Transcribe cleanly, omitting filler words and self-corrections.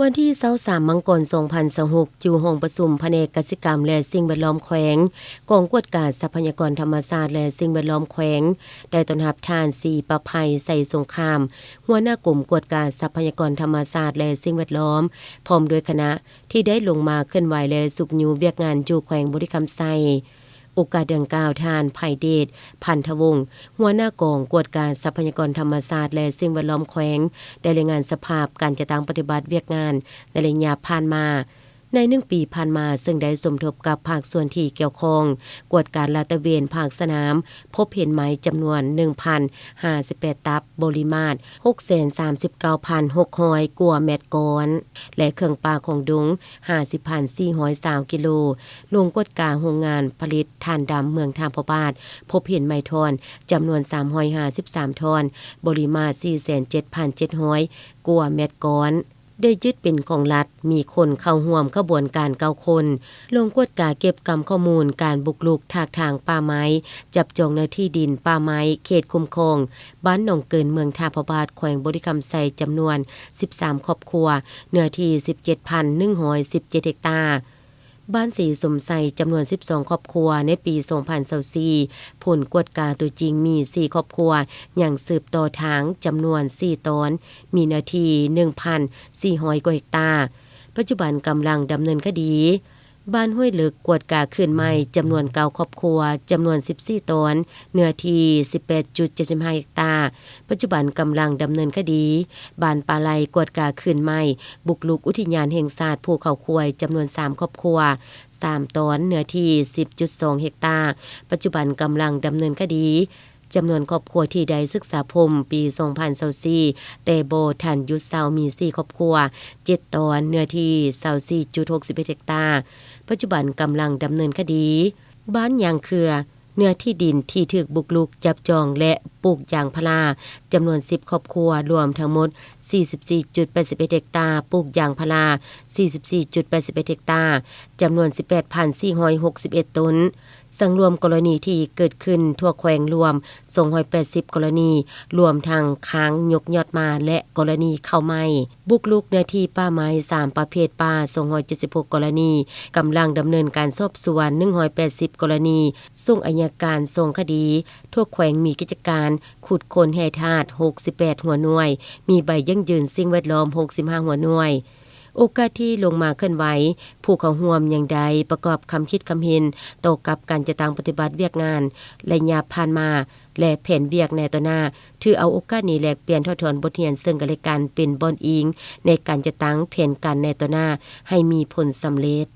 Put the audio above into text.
วันที่23มังกร2026อยู่ห้องประชุมแผนกกสิกรรมและสิ่งแวดล้อมแขวงกองกวดการทรัพยากรธรรมชาติและสิ่งแวดล้อมแขวงได้ต้อนรับทานสีประภัยใส่สงครามหัวหน้ากลุ่มกวดการทรัพยากรธรรมชาติและสิ่งแวดล้อมพร้อมด้วยคณะที่ได้ลงมาเคลื่อนไหวและสุขอยู่เวียกงานอยู่แขวงบริคำไซโอกาสดังกล่าวทานไผ่เดชพันธวงศ์หัวหน้ากองกวดการทรัพยากรธรรมชาติและสิ่งแวดล้อมแขวงได้รายงานสภาพการจัดตั้งปฏิบัติเวียกงานในระยะผ่านมาใน1 ปีผ่านมาซึ่งได้สมทบกับภาคส่วนที่เกี่ยวข้องกวดการลาดตระเวนภาคสนามพบเห็นไหมจำนวน 1,058 ตับบริมาตร 639,600 กว่าเมตรกรและเครื่องปลาของดุง 50,420 กิโลลงกวดการโรงงานผลิตถ่านดำเมืองทางพบาทพบเห็นไม้ทอนจำนวน 353 ทอนบริมาตร 47,700 กว่าเมตรกรได้ยึดเป็นของรัฐมีคนเข้าร่วมขบวนการ9 คนลงกวดการเก็บกำข้อมูลการบุกรุกทากทางป่าไม้จับจองเนื้อที่ดินป่าไม้เขตคุ้มครองบ้านหนองเกินเมืองทาพบาทแขวงบริคำไซจำนวน13ครอบครัวเนื้อที่ 17,117 เฮกตาร์บ้านสีสมไซจำนวน12ครอบครัวในปี2024ผลกวดการตัวจริงมี4ครอบครัวอย่างสืบต่อทางจำนวน4ตอนมีเนื้อที่ 1,400 กว่าเฮกตาร์ปัจจุบันกำลังดำเนินคดีบ้านห้วยลึกกวดกาคืนใหม่จำนวน9ครอบครัวจำนวน14ตอนเนื้อที่ 18.75 เฮกตาร์ปัจจุบันกำลังดำเนินคดีบ้านปาไลกวดกาคืนใหม่บุกรุกอุทยานแห่งชาติภูเขาควายจำนวน3ครอบครัว3ตอนเนื้อที่ 10.2 เฮกตาร์ปัจจุบันกำลังดำเนินคดีจำนวนครอบครัวที่ได้ศึกษาพรมปี2024แต่โบทันยุทธเซามี4ครอบครัว7ตอนเนื้อที่ 24.61 เฮกตาร์ปัจจุบันกำลังดำเนินคดีบ้านยางเครือเนื้อที่ดินที่ถูกบุกรุกจับจองและปลูกยางพาราจำนวน10ครอบครัวรวมทั้งหมด 44.81 เฮกตาร์ปลูกยางพารา 44.81 เฮกตาร์จำนวน 18,461 ต้นสังรวมกรณีที่เกิดขึ้นทั่วแขวงรวม280กรณีรวมทั้งค้างยกยอดมาและกรณีเข้าไม้บุกรุกเนื้อที่ป่าไม้3ประเภทป่า276กรณีกำลังดำเนินการสอบสวน180กรณีส่งอัยการส่งคดีทั่วแขวงมีกิจการขุดค้นแร่ธาตุ68หัวหน่วยมีใบยั่งยืนสิ่งแวดล้อม65หัวหน่วยโอกาสที่ลงมาเคลื่อนไหวผู้เข้าร่วมอย่างใดประกอบคำคิดคำเห็นต่อกับการจัดตั้งปฏิบัติเวียกงานระยะผ่านมาและแผนเวียกในต่อหน้าถือเอาโอกาสนี้แลกเปลี่ยนทอดถอนบทเรียนซึ่งกันและกันเป็นบอนอิงในการจัดตั้งแผนการในต่อหน้าให้มีผลสำเร็จ